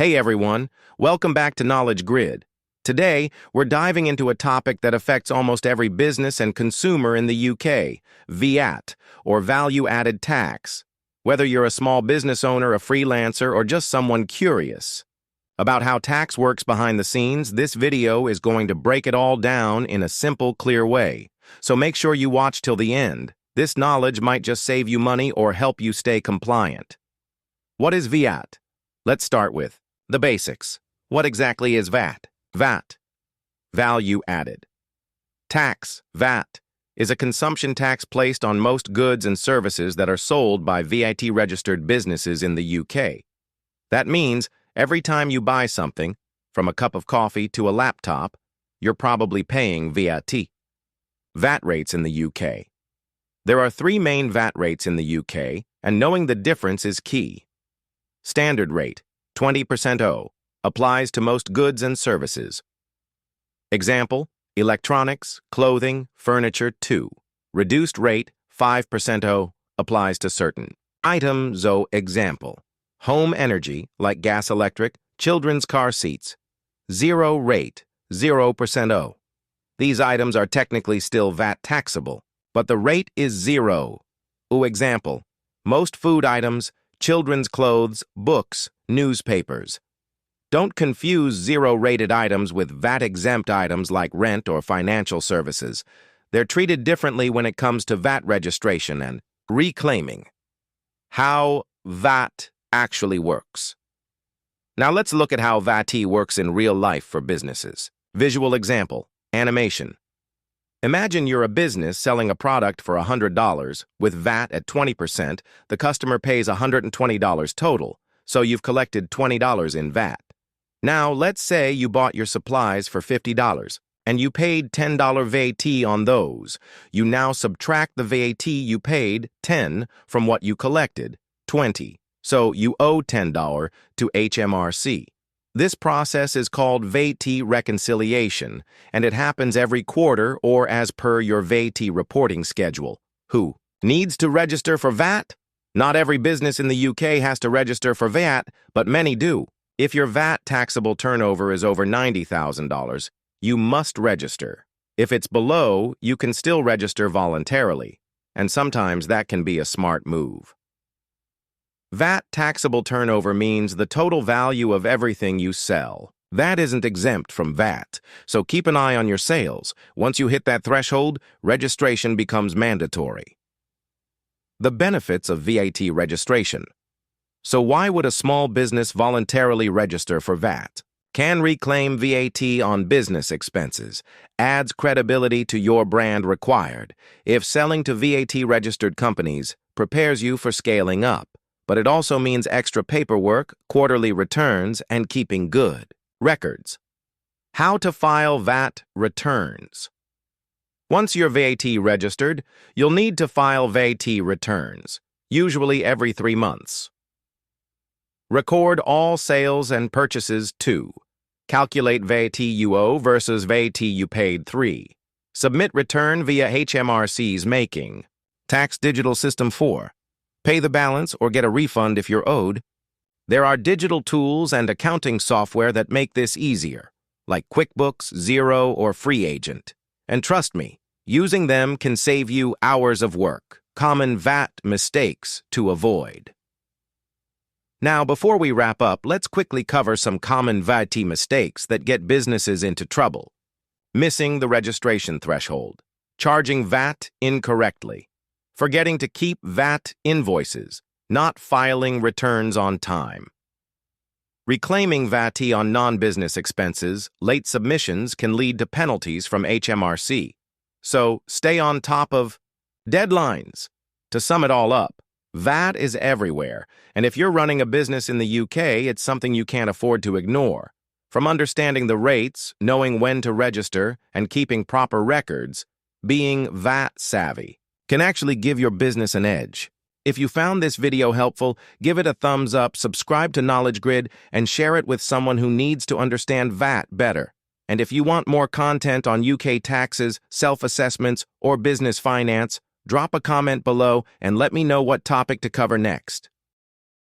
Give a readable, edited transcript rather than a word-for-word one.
Hey everyone, welcome back to Knowledge Grid. Today, we're diving into a topic that affects almost every business and consumer in the UK, VAT, or Value-Added Tax. Whether you're a small business owner, a freelancer, or just someone curious about how tax works behind the scenes, this video is going to break it all down in a simple, clear way. So make sure you watch till the end. This knowledge might just save you money or help you stay compliant. What is VAT? Let's start with the basics. What exactly is VAT? VAT, value added. Tax, VAT, is a consumption tax placed on most goods and services that are sold by VAT-registered businesses in the UK. That means every time you buy something, from a cup of coffee to a laptop, you're probably paying VAT. VAT rates in the UK. There are three main VAT rates in the UK, and knowing the difference is key. Standard rate, 20% O, applies to most goods and services. Example, electronics, clothing, furniture 2. Reduced rate, 5% O, applies to certain items. Example, home energy, like gas electric, children's car seats. 0 rate, 0% O. These items are technically still VAT taxable, but the rate is 0. Example, most food items, children's clothes, books, newspapers. Don't confuse zero-rated items with VAT-exempt items like rent or financial services. They're treated differently when it comes to VAT registration and reclaiming. How VAT actually works. Now let's look at how VAT works in real life for businesses. Visual example, animation. Imagine you're a business selling a product for $100. With VAT at 20%, the customer pays $120 total, so you've collected $20 in VAT. Now, let's say you bought your supplies for $50, and you paid $10 VAT on those. You now subtract the VAT you paid, 10, from what you collected, 20. So you owe $10 to HMRC. This process is called VAT reconciliation, and it happens every quarter or as per your VAT reporting schedule. Who needs to register for VAT? Not every business in the UK has to register for VAT, but many do. If your VAT taxable turnover is over $90,000, you must register. If it's below, you can still register voluntarily, and sometimes that can be a smart move. VAT taxable turnover means the total value of everything you sell. That isn't exempt from VAT, so keep an eye on your sales. Once you hit that threshold, registration becomes mandatory. The benefits of VAT registration. So why would a small business voluntarily register for VAT? Can reclaim VAT on business expenses. Adds credibility to your brand required. If selling to VAT-registered companies, prepares you for scaling up. But it also means extra paperwork, quarterly returns, and keeping good records. How to file VAT returns. Once you're VAT registered, you'll need to file VAT returns, usually every 3 months. Record all sales and purchases 2. Calculate VAT you owe versus VAT you paid 3. Submit return via HMRC's Making. Tax Digital System 4. Pay the balance or get a refund if you're owed. There are digital tools and accounting software that make this easier, like QuickBooks, Xero, or Free Agent. And trust me, using them can save you hours of work. Common VAT mistakes to avoid. Now, before we wrap up, let's quickly cover some common VAT mistakes that get businesses into trouble. Missing the registration threshold. Charging VAT incorrectly. Forgetting to keep VAT invoices. Not filing returns on time. Reclaiming VAT on non-business expenses, late submissions can lead to penalties from HMRC. So, stay on top of deadlines. To sum it all up, VAT is everywhere, and if you're running a business in the UK, it's something you can't afford to ignore. From understanding the rates, knowing when to register, and keeping proper records, being VAT savvy can actually give your business an edge. If you found this video helpful, give it a thumbs up, subscribe to Knowledge Grid, and share it with someone who needs to understand VAT better. And if you want more content on UK taxes, self-assessments, or business finance, drop a comment below and let me know what topic to cover next.